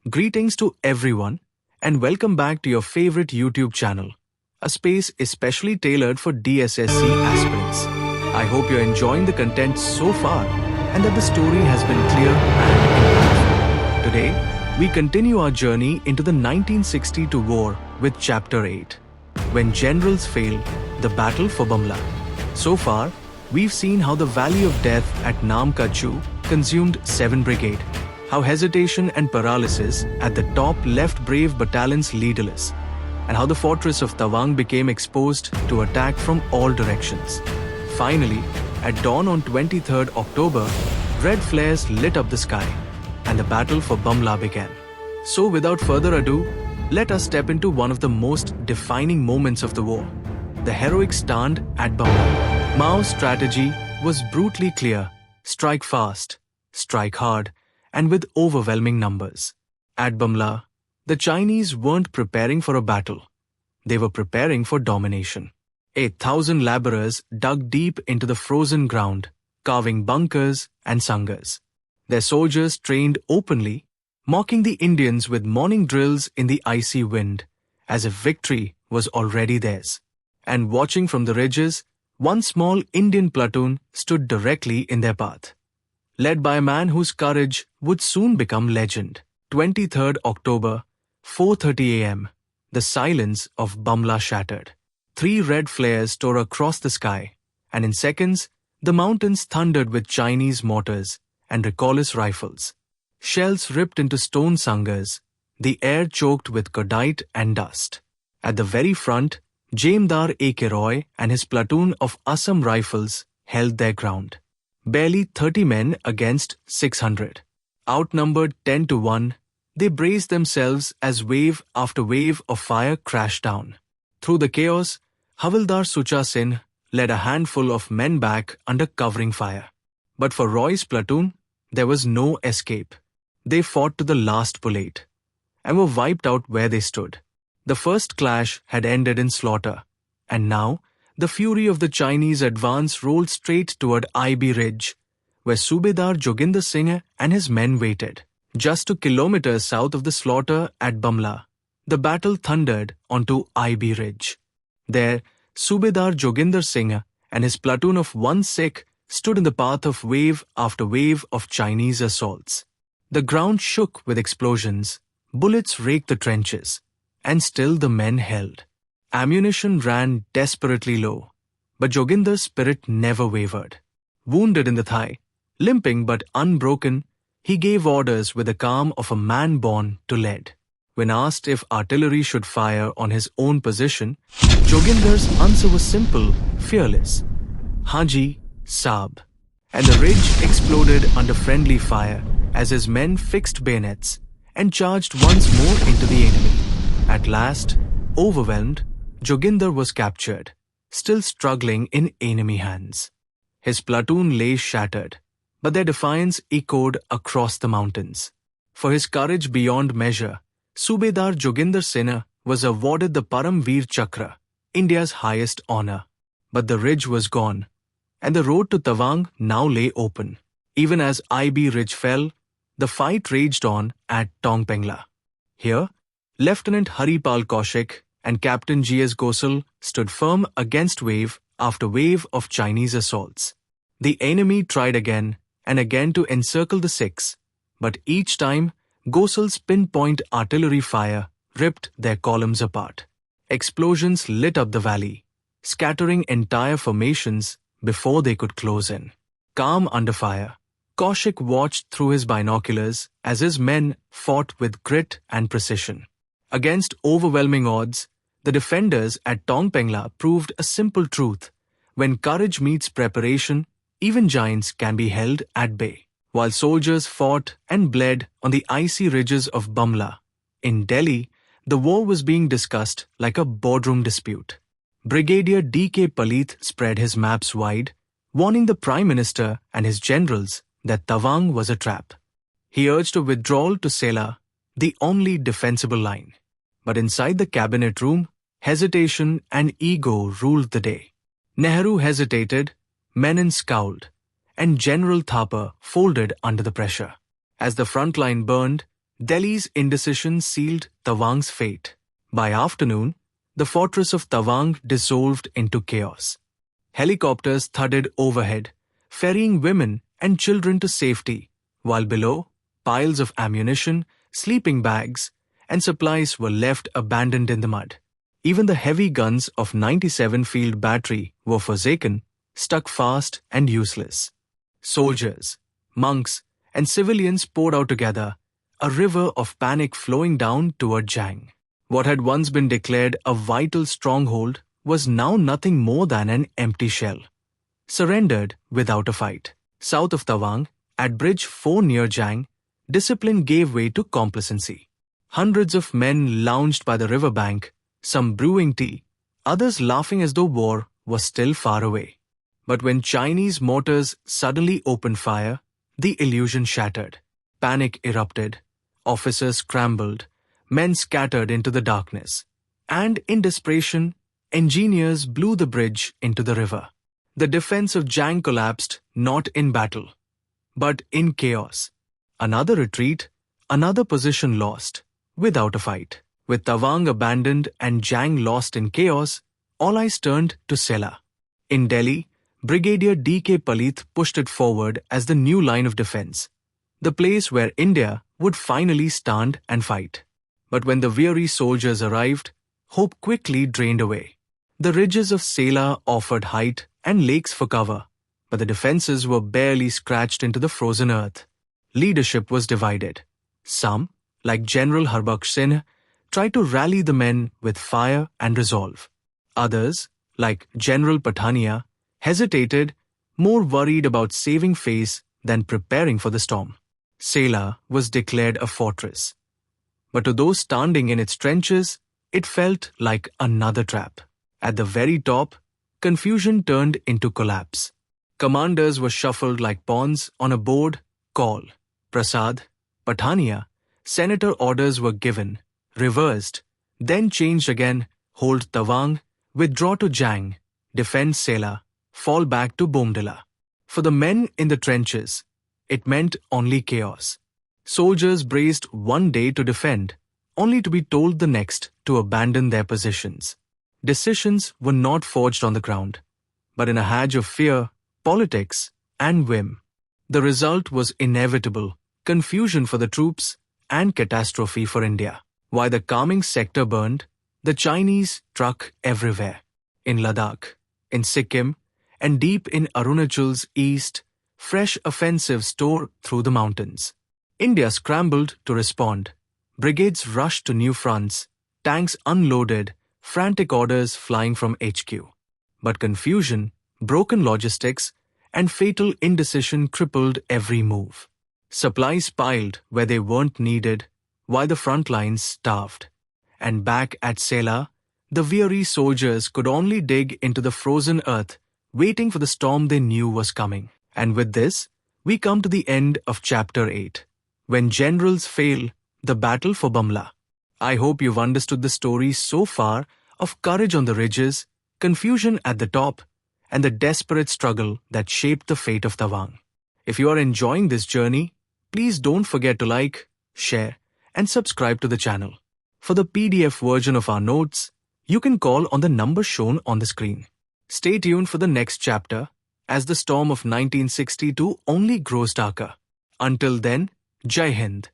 Greetings to everyone and welcome back to your favorite YouTube channel, a space especially tailored for DSSC aspirants. I hope you're enjoying the content so far and that the story has been clear and impactful. Today, we continue our journey into the 1962 war with Chapter 8, When Generals Fail, the Battle for Bum-la. So far, we've seen how the Valley of Death at Nam Kachu consumed 7 brigade, how hesitation and paralysis at the top left brave battalions leaderless, and how the fortress of Tawang became exposed to attack from all directions. Finally, at dawn on 23rd October, red flares lit up the sky, and the battle for Bum-la began. So without further ado, let us step into one of the most defining moments of the war, the heroic stand at Bum-la. Mao's strategy was brutally clear: strike fast, strike hard, and with overwhelming numbers. At Bum-la, the Chinese weren't preparing for a battle. They were preparing for domination. 8,000 laborers dug deep into the frozen ground, carving bunkers and sangars. Their soldiers trained openly, mocking the Indians with morning drills in the icy wind, as if victory was already theirs. And watching from the ridges, one small Indian platoon stood directly in their path, led by a man whose courage would soon become legend. 23rd October, 4:30 a.m., the silence of Bum-la shattered. 3 red flares tore across the sky, and in seconds, the mountains thundered with Chinese mortars and recalless rifles. Shells ripped into stone sangars, the air choked with cordite and dust. At the very front, Jamdar A.K. Roy and his platoon of Assam Rifles held their ground. Barely 30 men against 600. Outnumbered 10 to 1, they braced themselves as wave after wave of fire crashed down. Through the chaos, Havildar Sucha Sin led a handful of men back under covering fire. But for Roy's platoon, there was no escape. They fought to the last bullet and were wiped out where they stood. The first clash had ended in slaughter, and now the fury of the Chinese advance rolled straight toward IB Ridge, where Subedar Joginder Singh and his men waited. Just 2 kilometers south of the slaughter at Bum-la, the battle thundered onto IB Ridge. There, Subedar Joginder Singh and his platoon of 1 Sikh stood in the path of wave after wave of Chinese assaults. The ground shook with explosions, bullets raked the trenches, and still the men held. Ammunition ran desperately low, but Joginder's spirit never wavered. Wounded in the thigh, limping but unbroken, he gave orders with the calm of a man born to lead. When asked if artillery should fire on his own position, Joginder's answer was simple, fearless: Haji, Saab. And the ridge exploded under friendly fire as his men fixed bayonets and charged once more into the enemy. At last, overwhelmed, Joginder was captured, still struggling in enemy hands. His platoon lay shattered, but their defiance echoed across the mountains. For his courage beyond measure, Subedar Joginder Singh was awarded the Param Veer Chakra, India's highest honor. But the ridge was gone, and the road to Tawang now lay open. Even as IB Ridge fell, the fight raged on at Tongpeng-la. Here, Lieutenant Haripal Kaushik and Captain G.S. Gosal stood firm against wave after wave of Chinese assaults. The enemy tried again and again to encircle the Sikhs, but each time, Gosal's pinpoint artillery fire ripped their columns apart. Explosions lit up the valley, scattering entire formations before they could close in. Calm under fire, Kaushik watched through his binoculars as his men fought with grit and precision. Against overwhelming odds, the defenders at Tongpeng-la proved a simple truth: when courage meets preparation, even giants can be held at bay. While soldiers fought and bled on the icy ridges of Bum-la, in Delhi, the war was being discussed like a boardroom dispute. Brigadier D.K. Palith spread his maps wide, warning the Prime Minister and his generals that Tawang was a trap. He urged a withdrawal to Sela, the only defensible line. But inside the cabinet room, hesitation and ego ruled the day. Nehru hesitated, Menon scowled, and General Thapa folded under the pressure. As the front line burned, Delhi's indecision sealed Tawang's fate. By afternoon, the fortress of Tawang dissolved into chaos. Helicopters thudded overhead, ferrying women and children to safety, while below, piles of ammunition, sleeping bags, and supplies were left abandoned in the mud. Even the heavy guns of 97 Field Battery were forsaken, stuck fast and useless. Soldiers, monks, and civilians poured out together, a river of panic flowing down toward Jang. What had once been declared a vital stronghold was now nothing more than an empty shell. Surrendered without a fight. South of Tawang, at Bridge 4 near Jang, discipline gave way to complacency. Hundreds of men lounged by the riverbank, some brewing tea, others laughing as though war was still far away. But when Chinese mortars suddenly opened fire, the illusion shattered. Panic erupted, officers scrambled, men scattered into the darkness, and in desperation, engineers blew the bridge into the river. The defense of Jang collapsed not in battle, but in chaos. Another retreat, another position lost, without a fight. With Tawang abandoned and Jang lost in chaos, all eyes turned to Sela. In Delhi, Brigadier D.K. Palith pushed it forward as the new line of defense, the place where India would finally stand and fight. But when the weary soldiers arrived, hope quickly drained away. The ridges of Sela offered height and lakes for cover, but the defenses were barely scratched into the frozen earth. Leadership was divided. Some, like General Harbaksh Singh, tried to rally the men with fire and resolve. Others, like General Pathania, hesitated, more worried about saving face than preparing for the storm. Sela was declared a fortress. But to those standing in its trenches, it felt like another trap. At the very top, confusion turned into collapse. Commanders were shuffled like pawns on a board. Call, Prasad, Pathania. Senator orders were given, reversed, then changed again. Hold Tawang, withdraw to Jang, defend Sela, fall back to Bum-la. For the men in the trenches, it meant only chaos. Soldiers braced one day to defend, only to be told the next to abandon their positions. Decisions were not forged on the ground, but in a hedge of fear, politics, and whim. The result was inevitable: confusion for the troops and catastrophe for India. While the calming sector burned, the Chinese struck everywhere. In Ladakh, in Sikkim, and deep in Arunachal's east, fresh offensives tore through the mountains. India scrambled to respond. Brigades rushed to new fronts, tanks unloaded, frantic orders flying from HQ. But confusion, broken logistics, and fatal indecision crippled every move. Supplies piled where they weren't needed, while the front lines starved. And back at Sela, the weary soldiers could only dig into the frozen earth, waiting for the storm they knew was coming. And with this, we come to the end of Chapter 8. When generals fail, the battle for Bum-la. I hope you've understood the story so far of courage on the ridges, confusion at the top, and the desperate struggle that shaped the fate of Tawang. If you are enjoying this journey, please don't forget to like, share, and subscribe to the channel. For the PDF version of our notes, you can call on the number shown on the screen. Stay tuned for the next chapter, as the storm of 1962 only grows darker. Until then, Jai Hind.